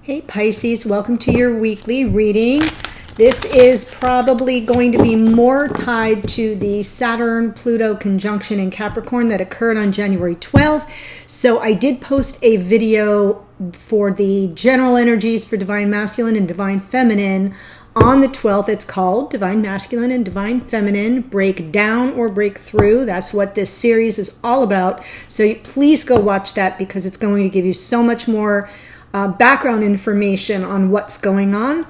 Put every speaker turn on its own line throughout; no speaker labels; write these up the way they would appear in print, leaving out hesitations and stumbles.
Hey Pisces, welcome to your weekly reading. This is probably going to be more tied to the Saturn-Pluto conjunction in Capricorn that occurred on January 12th. So I did post a video for the general energies for Divine Masculine and Divine Feminine on the 12th. It's called Divine Masculine and Divine Feminine, Break Down or Break Through. That's what this series is all about. So please go watch that because it's going to give you so much more background information on what's going on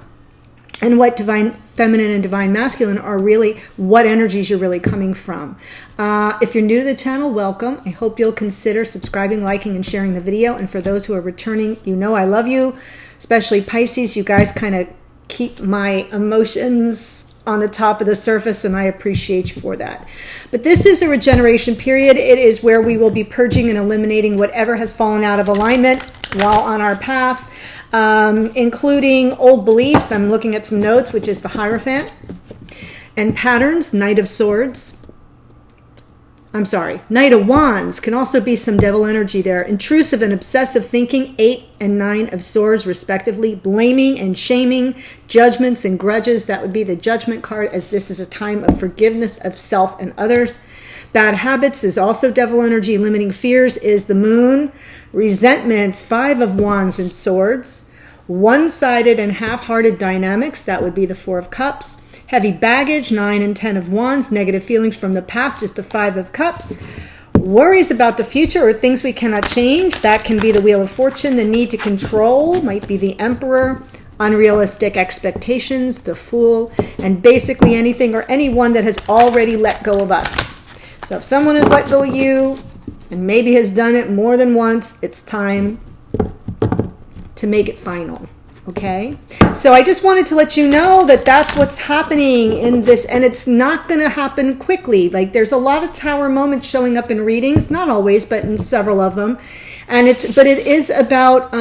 and what Divine Feminine and Divine Masculine are really, what energies you're really coming from. If you're new to the channel, welcome. I hope you'll consider subscribing, liking, and sharing the video. And for those who are returning, you know I love you, especially Pisces. You guys kind of keep my emotions on the top of the surface, and I appreciate you for that. But this is a regeneration period. It is where we will be purging and eliminating whatever has fallen out of alignment while on our path, including old beliefs. I'm looking at some notes, which is the Hierophant, and patterns, Knight of Swords. Knight of Wands can also be some devil energy there. Intrusive and obsessive thinking, 8 and 9 of Swords respectively. Blaming and shaming, judgments and grudges. That would be the Judgment card, as this is a time of forgiveness of self and others. Bad habits is also devil energy. Limiting fears is the Moon. Resentments, 5 of Wands and Swords. One-sided and half-hearted dynamics, that would be the 4 of Cups. Heavy baggage, 9 and 10 of Wands. Negative feelings from the past is the 5 of Cups. Worries about the future or things we cannot change, that can be the Wheel of Fortune. The need to control might be the Emperor. Unrealistic expectations, the Fool. And basically anything or anyone that has already let go of us. So if someone has let go of you and maybe has done it more than once, it's time to make it final. Okay, so I just wanted to let you know that that's what's happening in this, and it's not going to happen quickly. Like, there's a lot of tower moments showing up in readings, not always, but in several of them, and it is about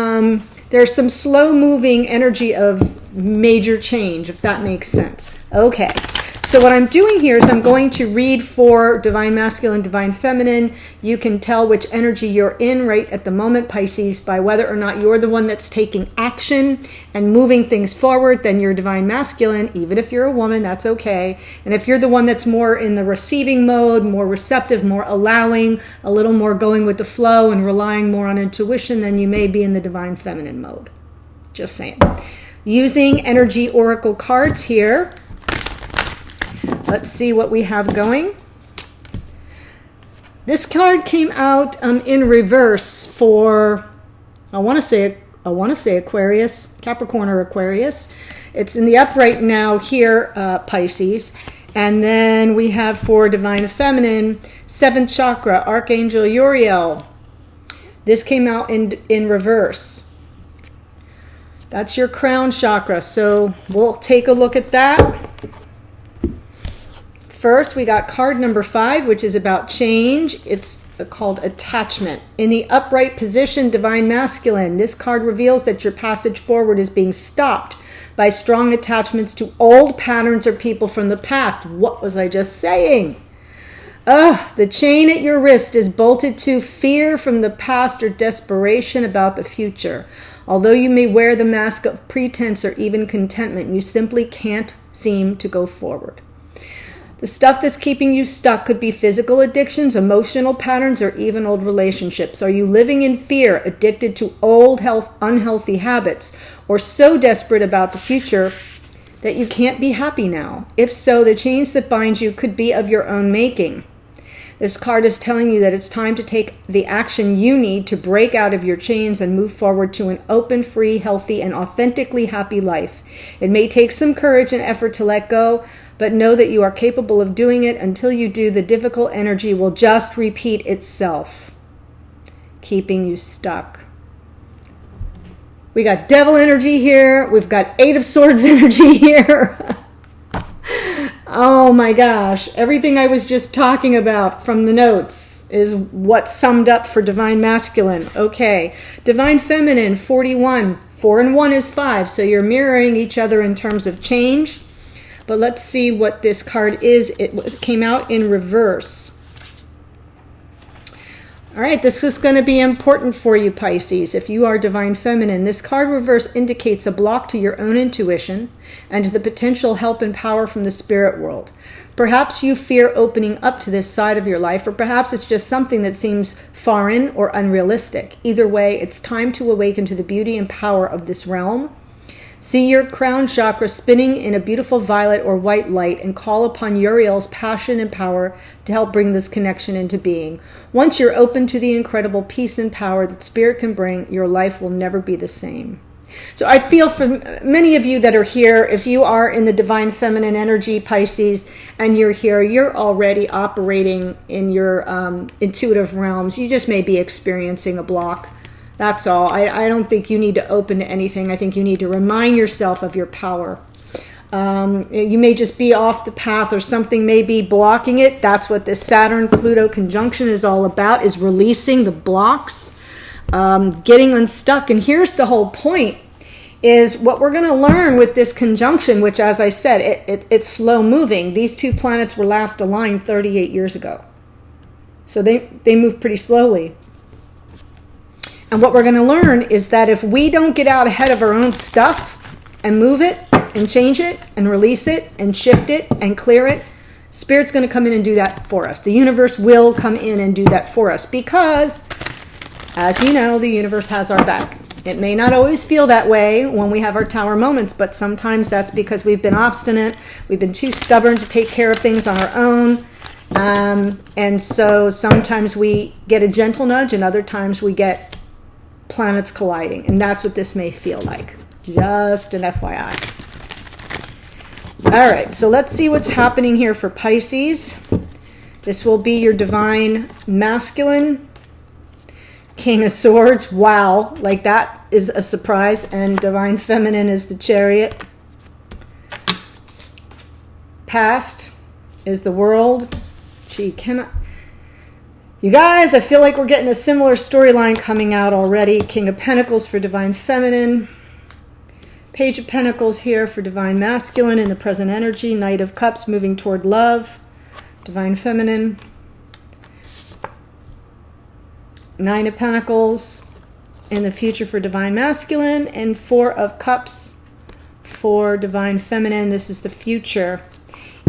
there's some slow moving energy of major change, if that makes sense. Okay. So what I'm doing here is I'm going to read for Divine Masculine, Divine Feminine. You can tell which energy you're in right at the moment, Pisces, by whether or not you're the one that's taking action and moving things forward. Then you're Divine Masculine. Even if you're a woman, that's okay. And if you're the one that's more in the receiving mode, more receptive, more allowing, a little more going with the flow and relying more on intuition, then you may be in the Divine Feminine mode. Just saying. Using energy oracle cards here. Let's see what we have going. This card came out in reverse for, I want to say Aquarius, Capricorn or Aquarius. It's in the upright now here, Pisces. And then we have for Divine Feminine, 7th chakra, Archangel Uriel. This came out in reverse. That's your crown chakra. So we'll take a look at that. First, we got card number 5, which is about change. It's called attachment. In the upright position, Divine Masculine, this card reveals that your passage forward is being stopped by strong attachments to old patterns or people from the past. What was I just saying? The chain at your wrist is bolted to fear from the past or desperation about the future. Although you may wear the mask of pretense or even contentment, you simply can't seem to go forward. The stuff that's keeping you stuck could be physical addictions, emotional patterns, or even old relationships. Are you living in fear, addicted to old, unhealthy habits, or so desperate about the future that you can't be happy now? If so, the chains that bind you could be of your own making. This card is telling you that it's time to take the action you need to break out of your chains and move forward to an open, free, healthy, and authentically happy life. It may take some courage and effort to let go, but know that you are capable of doing it. Until you do, the difficult energy will just repeat itself, keeping you stuck. We got devil energy here. We've got 8 of Swords energy here. Oh my gosh. Everything I was just talking about from the notes is what summed up for Divine Masculine. Okay. Divine Feminine, 41. 4 and 1 is 5. So you're mirroring each other in terms of change. But let's see what this card is. It came out in reverse. All right, this is going to be important for you, Pisces. If you are divine feminine, this card reverse indicates a block to your own intuition and to the potential help and power from the spirit world. Perhaps you fear opening up to this side of your life, or perhaps it's just something that seems foreign or unrealistic. Either way, it's time to awaken to the beauty and power of this realm. See your crown chakra spinning in a beautiful violet or white light and call upon Uriel's passion and power to help bring this connection into being. Once you're open to the incredible peace and power that spirit can bring, your life will never be the same. So I feel for many of you that are here, if you are in the divine feminine energy, Pisces, and you're here, you're already operating in your intuitive realms. You just may be experiencing a block. That's all. I don't think you need to open to anything. I think you need to remind yourself of your power. You may just be off the path, or something may be blocking it. That's what this Saturn-Pluto conjunction is all about, is releasing the blocks, getting unstuck. And here's the whole point, is what we're going to learn with this conjunction, which, as I said, it's slow moving. These two planets were last aligned 38 years ago. So they move pretty slowly. And what we're going to learn is that if we don't get out ahead of our own stuff and move it and change it and release it and shift it and clear it, Spirit's going to come in and do that for us. The universe will come in and do that for us because, as you know, the universe has our back. It may not always feel that way when we have our tower moments, but sometimes that's because we've been obstinate. We've been too stubborn to take care of things on our own. And so sometimes we get a gentle nudge and other times we get planets colliding, and that's what this may feel like. Just an FYI. All right, so let's see what's happening here for Pisces. This will be your divine masculine, King of Swords. Wow, like that is a surprise. And divine feminine is the Chariot. Past is the World. She cannot... You guys, I feel like we're getting a similar storyline coming out already. King of Pentacles for divine feminine. Page of Pentacles here for divine masculine in the present energy. Knight of Cups moving toward love. Divine feminine. Nine of Pentacles in the future for divine masculine. And Four of Cups for divine feminine. This is the future.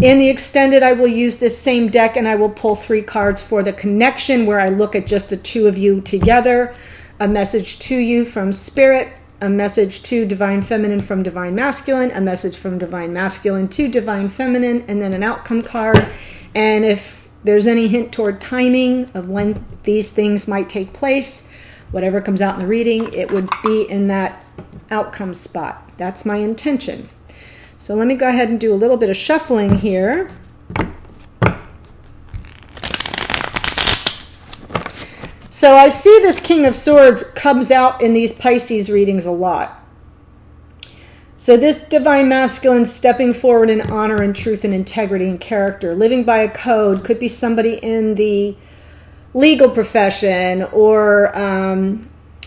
In the extended, I will use this same deck and I will pull 3 cards for the connection, where I look at just the two of you together. A message to you from Spirit, a message to divine feminine from divine masculine, a message from divine masculine to divine feminine, and then an outcome card. And if there's any hint toward timing of when these things might take place, whatever comes out in the reading, it would be in that outcome spot. That's my intention. So let me go ahead and do a little bit of shuffling here. So I see this King of Swords comes out in these Pisces readings a lot. So this divine masculine stepping forward in honor and truth and integrity and character, living by a code, could be somebody in the legal profession or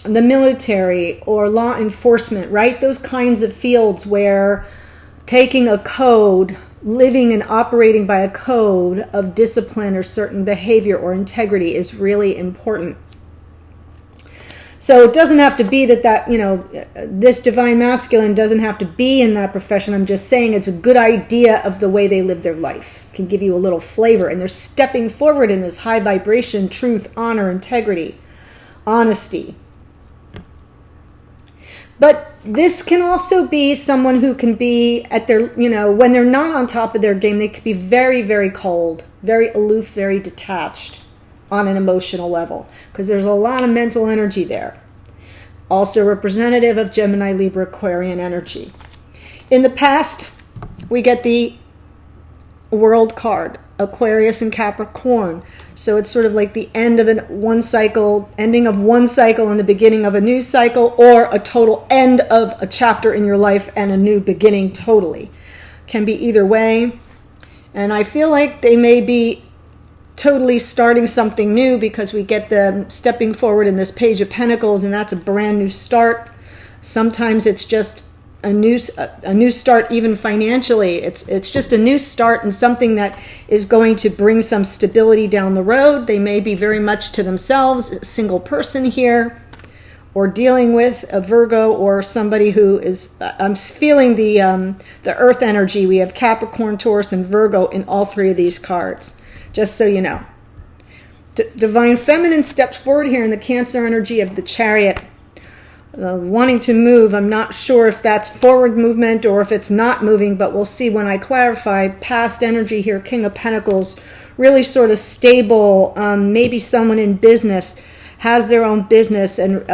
the military or law enforcement, right? Those kinds of fields where taking a code, living and operating by a code of discipline or certain behavior or integrity is really important. So it doesn't have to be that, this divine masculine doesn't have to be in that profession. I'm just saying it's a good idea of the way they live their life. It can give you a little flavor. And they're stepping forward in this high vibration, truth, honor, integrity, honesty. But this can also be someone who can be at their, when they're not on top of their game, they could be very, very cold, very aloof, very detached on an emotional level, because there's a lot of mental energy there. Also representative of Gemini, Libra, Aquarian energy. In the past, we get the World card, Aquarius and Capricorn. So it's sort of like the end of one cycle, ending of one cycle and the beginning of a new cycle, or a total end of a chapter in your life and a new beginning totally. Can be either way. And I feel like they may be totally starting something new, because we get them stepping forward in this Page of Pentacles, and that's a brand new start. Sometimes it's just a new start, even financially. It's just a new start and something that is going to bring some stability down the road. They may be very much to themselves, a single person here, or dealing with a Virgo or somebody who is, I'm feeling the earth energy. We have Capricorn, Taurus, and Virgo in all three of these cards, just so you know. Divine Feminine steps forward here in the Cancer energy of the Chariot. Wanting to move. I'm not sure if that's forward movement or if it's not moving, but we'll see when I clarify. Past energy here, King of Pentacles, really sort of stable. Maybe someone in business has their own business and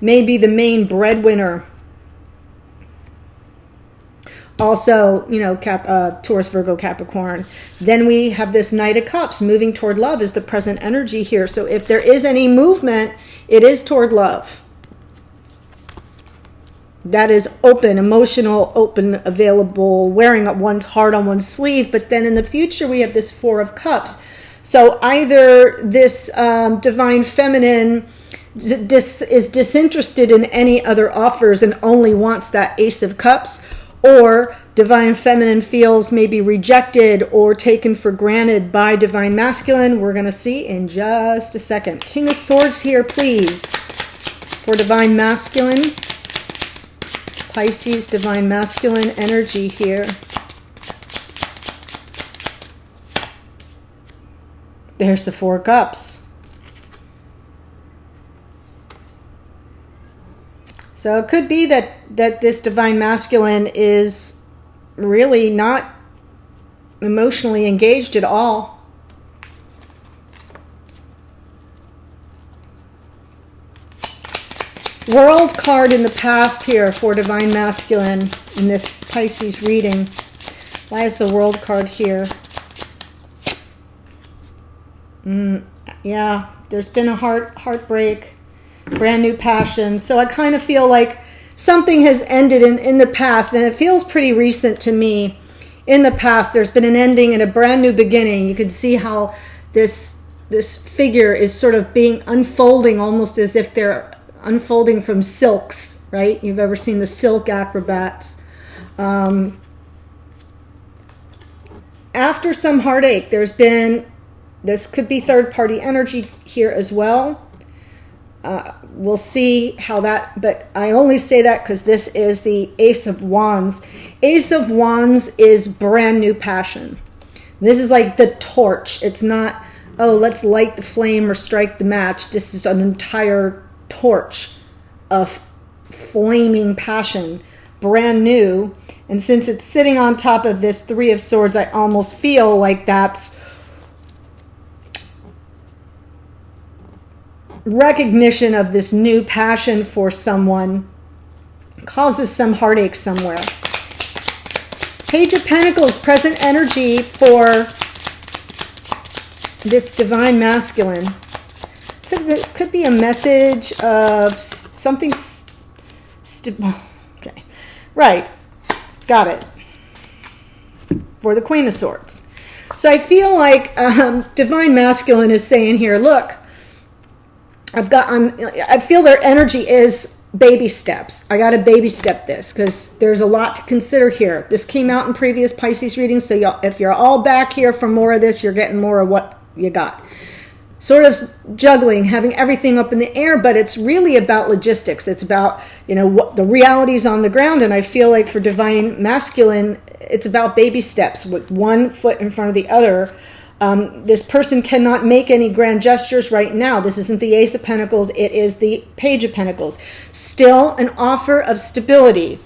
maybe the main breadwinner. Also, you know, Taurus, Virgo, Capricorn. Then we have this Knight of Cups. Moving toward love is the present energy here. So if there is any movement, it is toward love. That is open, emotional, open, available, wearing one's heart on one's sleeve. But then in the future, we have this Four of Cups. So either this Divine Feminine is disinterested in any other offers and only wants that Ace of Cups, or Divine Feminine feels maybe rejected or taken for granted by Divine Masculine. We're going to see in just a second. King of Swords here, please, for Divine Masculine. Pisces, Divine Masculine energy here. There's the Four Cups. So it could be that this Divine Masculine is really not emotionally engaged at all. World card in the past here for Divine Masculine in this Pisces reading. Why is the World card here? Yeah, there's been a heartbreak, brand new passion. So I kind of feel like something has ended in the past, and it feels pretty recent to me. In the past, there's been an ending and a brand new beginning. You can see how this figure is sort of being unfolding, almost as if they're unfolding from silks, right? You've ever seen the silk acrobats. After some heartache, there's been, this could be third-party energy here as well. We'll see how that, but I only say that because this is the Ace of Wands. Ace of Wands is brand new passion. This is like the torch. It's not, oh, let's light the flame or strike the match. This is an entire torch of flaming passion, brand new. And since it's sitting on top of this Three of Swords, I almost feel like that's recognition of this new passion for someone, causes some heartache somewhere. Page of Pentacles, present energy for this Divine Masculine. So it could be a message of something. Okay, right, got it. For the Queen of Swords. So I feel like Divine Masculine is saying here, look, I feel their energy is baby steps. I got to baby step this because there's a lot to consider here. This came out in previous Pisces readings, so if you're all back here for more of this, you're getting more of what you got. Sort of juggling, having everything up in the air, but it's really about logistics. It's about, you know, what the realities on the ground, and I feel like for Divine Masculine, it's about baby steps with one foot in front of the other. This person cannot make any grand gestures right now. This isn't the Ace of Pentacles. It is the Page of Pentacles. Still an offer of stability,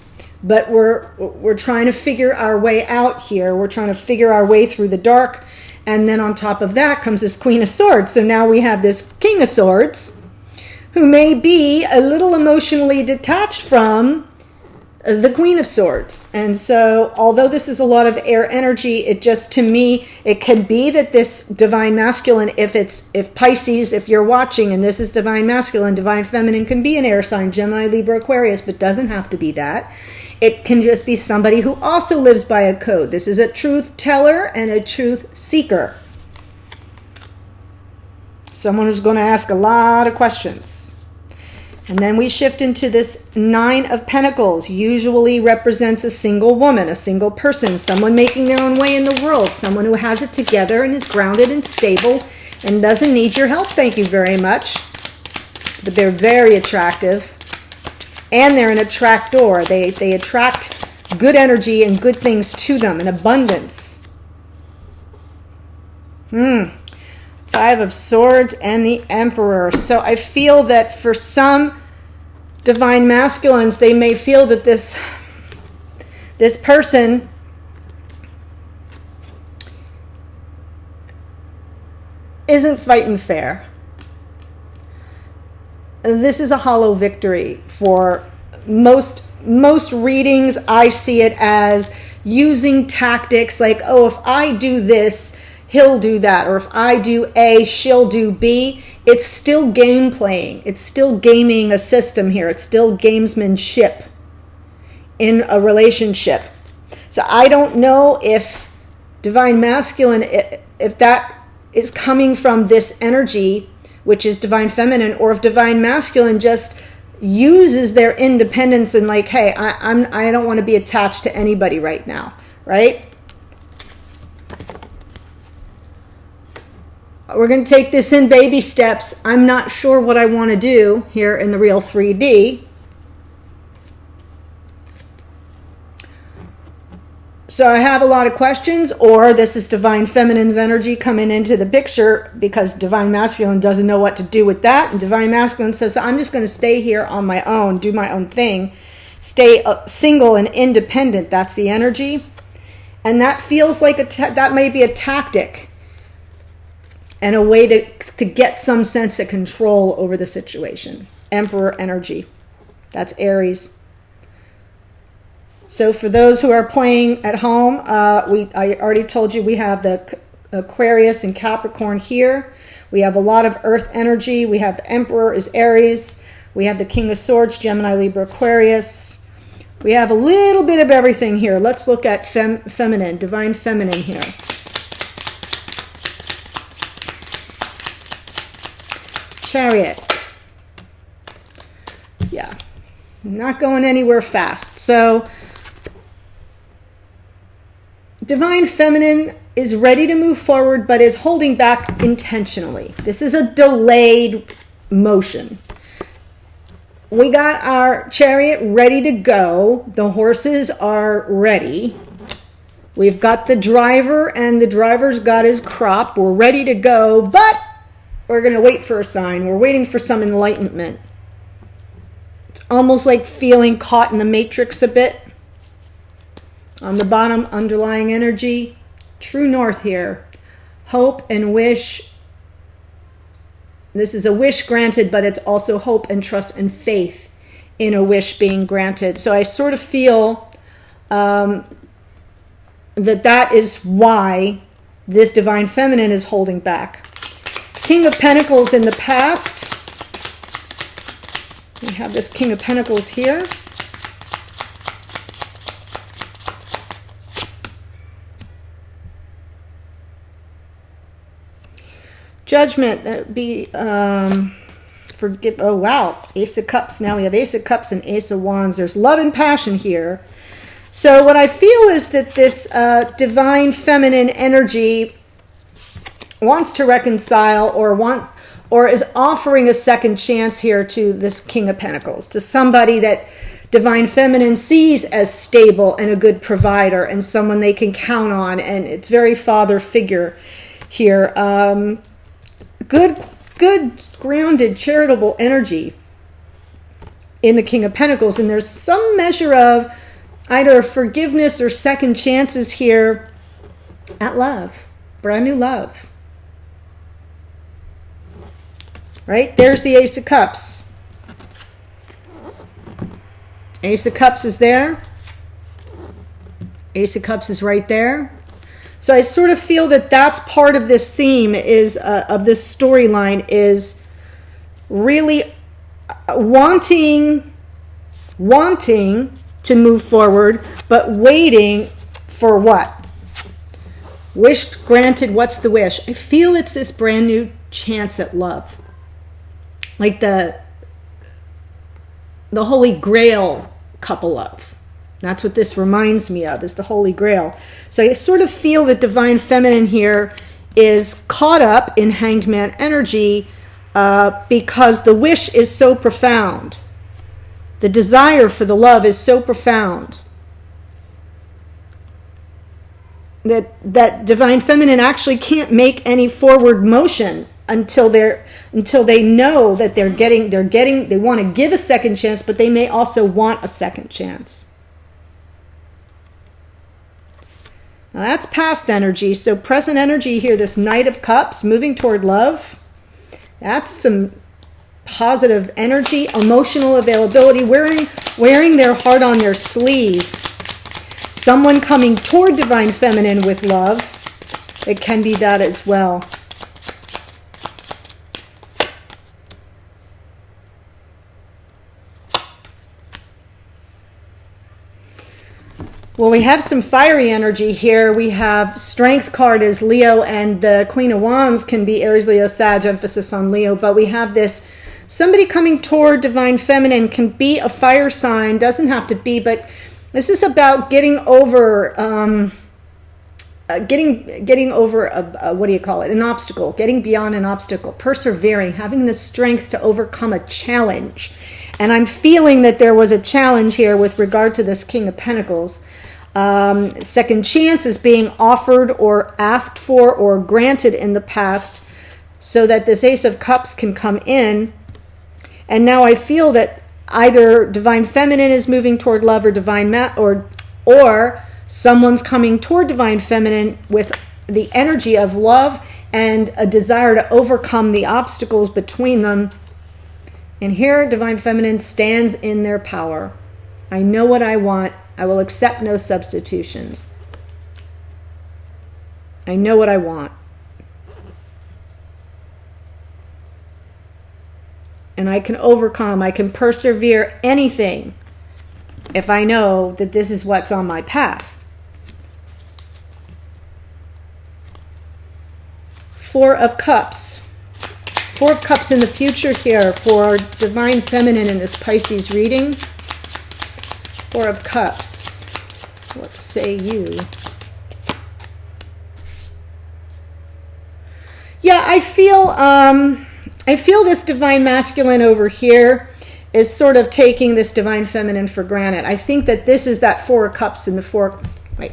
but we're trying to figure our way out here. We're trying to figure our way through the dark. And then on top of that comes this Queen of Swords. So now we have this King of Swords, who may be a little emotionally detached from the Queen of Swords. And so although this is a lot of air energy, it just, to me, it can be that this Divine Masculine, if Pisces, if you're watching and this is Divine Masculine, Divine Feminine can be an air sign, Gemini, Libra, Aquarius, but doesn't have to be that. It can just be somebody who also lives by a code. This is a truth teller and a truth seeker. Someone who's going to ask a lot of questions. And then we shift into this Nine of Pentacles. Usually represents a single woman, a single person, someone making their own way in the world, someone who has it together and is grounded and stable and doesn't need your help, thank you very much. But they're very attractive. And they're an attractor. They attract good energy and good things to them in abundance. Five of Swords and the Emperor. So I feel that for some divine masculines, they may feel that this person isn't fighting fair. This is a hollow victory for most readings. I see it as using tactics like, oh, if I do this, he'll do that, or if I do A, she'll do B. It's still game playing. It's still gaming a system here. It's still gamesmanship in a relationship. So I don't know if divine masculine, if that is coming from this energy, which is divine feminine, or if divine masculine just uses their independence and like, hey, I don't want to be attached to anybody right now, right? We're going to take this in baby steps. I'm not sure what I want to do here in the real 3D. So I have a lot of questions, or this is divine feminine's energy coming into the picture because divine masculine doesn't know what to do with that. And divine masculine says, I'm just going to stay here on my own, do my own thing, stay single and independent. That's the energy. And that feels like that may be a tactic and a way to get some sense of control over the situation. Emperor energy. That's Aries. So for those who are playing at home, I already told you we have the Aquarius and Capricorn here. We have a lot of Earth energy. We have the Emperor is Aries. We have the King of Swords, Gemini, Libra, Aquarius. We have a little bit of everything here. Let's look at feminine, divine feminine here. Chariot. Yeah, not going anywhere fast. So divine feminine is ready to move forward, but is holding back intentionally. This is a delayed motion. We got our chariot ready to go. The horses are ready. We've got the driver, and the driver's got his crop. We're ready to go, but we're going to wait for a sign. We're waiting for some enlightenment. It's almost like feeling caught in the matrix a bit. On the bottom, underlying energy, true north here. Hope and wish. This is a wish granted, but it's also hope and trust and faith in a wish being granted. So I sort of feel that is why this divine feminine is holding back. King of Pentacles in the past. We have this King of Pentacles here. Judgment, that would be, forgive, oh wow, Ace of Cups. Now we have Ace of Cups and Ace of Wands. There's love and passion here. So what I feel is that this divine feminine energy wants to reconcile or is offering a second chance here to this King of Pentacles, to somebody that divine feminine sees as stable and a good provider and someone they can count on. And it's very father figure here. Good, grounded, charitable energy in the King of Pentacles. And there's some measure of either forgiveness or second chances here at love. Brand new love. Right? There's the Ace of Cups. Ace of Cups is there. Ace of Cups is right there. So I sort of feel that that's part of this theme is of this storyline is really wanting to move forward, but waiting for what? Wish granted, what's the wish? I feel it's this brand new chance at love. Like the the Holy Grail couple of. That's what this reminds me of, is the Holy Grail. So I sort of feel that Divine Feminine here is caught up in Hanged Man energy because the wish is so profound. The desire for the love is so profound that Divine Feminine actually can't make any forward motion until they know that they want to give a second chance, but they may also want a second chance. Now that's past energy. So present energy here, this Knight of Cups moving toward love. That's some positive energy, emotional availability, wearing their heart on their sleeve. Someone coming toward Divine Feminine with love. It can be that as well. Well, we have some fiery energy here. We have Strength card as Leo, and the Queen of Wands can be Aries, Leo, Sag, emphasis on Leo. But we have this, somebody coming toward Divine Feminine can be a fire sign, doesn't have to be, but this is about getting over, getting over what do you call it? An obstacle, getting beyond an obstacle, persevering, having the strength to overcome a challenge. And I'm feeling that there was a challenge here with regard to this King of Pentacles. Second chance is being offered or asked for or granted in the past so that this Ace of Cups can come in. And now I feel that either Divine Feminine is moving toward love, or someone's coming toward Divine Feminine with the energy of love and a desire to overcome the obstacles between them. And here Divine Feminine stands in their power. I know what I want. I will accept no substitutions. I know what I want. And I can overcome, I can persevere anything if I know that this is what's on my path. Four of Cups. Four of Cups in the future here for Divine Feminine in this Pisces reading. Four of Cups. What say you? Yeah, I feel this Divine Masculine over here is sort of taking this Divine Feminine for granted. I think that this is that Four of Cups and the Four... Wait.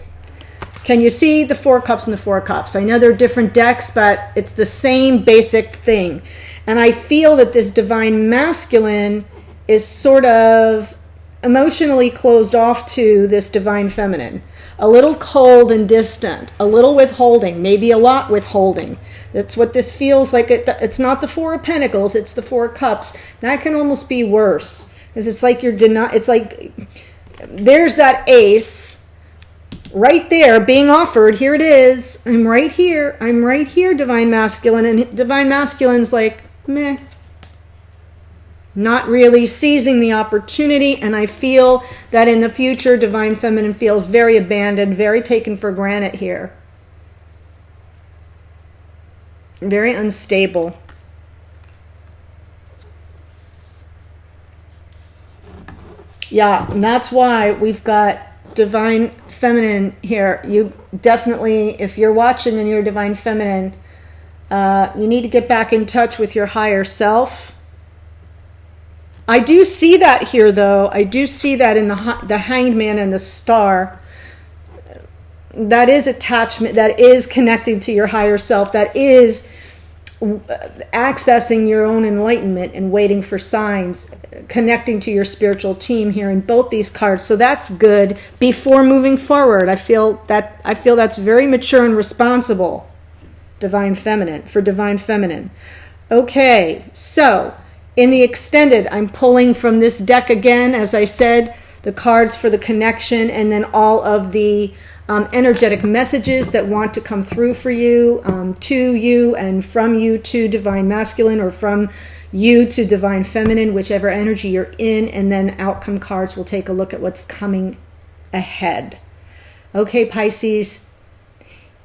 Can you see the Four of Cups and the Four of Cups? I know they're different decks, but it's the same basic thing. And I feel that this Divine Masculine is sort of emotionally closed off to this Divine Feminine. A little cold and distant, a little withholding, maybe a lot withholding. That's what this feels like. It's not the Four of Pentacles, it's the Four of Cups. That can almost be worse. Because it's like it's like there's that ace right there being offered. Here it is. I'm right here, Divine Masculine. And Divine Masculine's like, meh. Not really seizing the opportunity, and I feel that in the future, Divine Feminine feels very abandoned, very taken for granted here. Very unstable. Yeah, and that's why we've got Divine Feminine here. You definitely, if you're watching and you're Divine Feminine, you need to get back in touch with your higher self. I do see that here, though. I do see that in the Hanged Man and the Star. That is attachment. That is connecting to your higher self. That is accessing your own enlightenment and waiting for signs. Connecting to your spiritual team here in both these cards. So that's good before moving forward. I feel that's very mature and responsible. Divine Feminine. Okay, so in the extended, I'm pulling from this deck again, as I said, the cards for the connection, and then all of the energetic messages that want to come through for you, to you, and from you to Divine Masculine, or from you to Divine Feminine, whichever energy you're in, and then outcome cards will take a look at what's coming ahead. Okay, Pisces,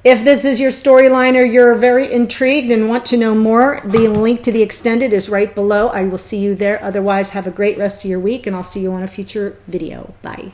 If this is your storyline or you're very intrigued and want to know more, the link to the extended is right below. I will see you there. Otherwise, have a great rest of your week, and I'll see you on a future video. Bye.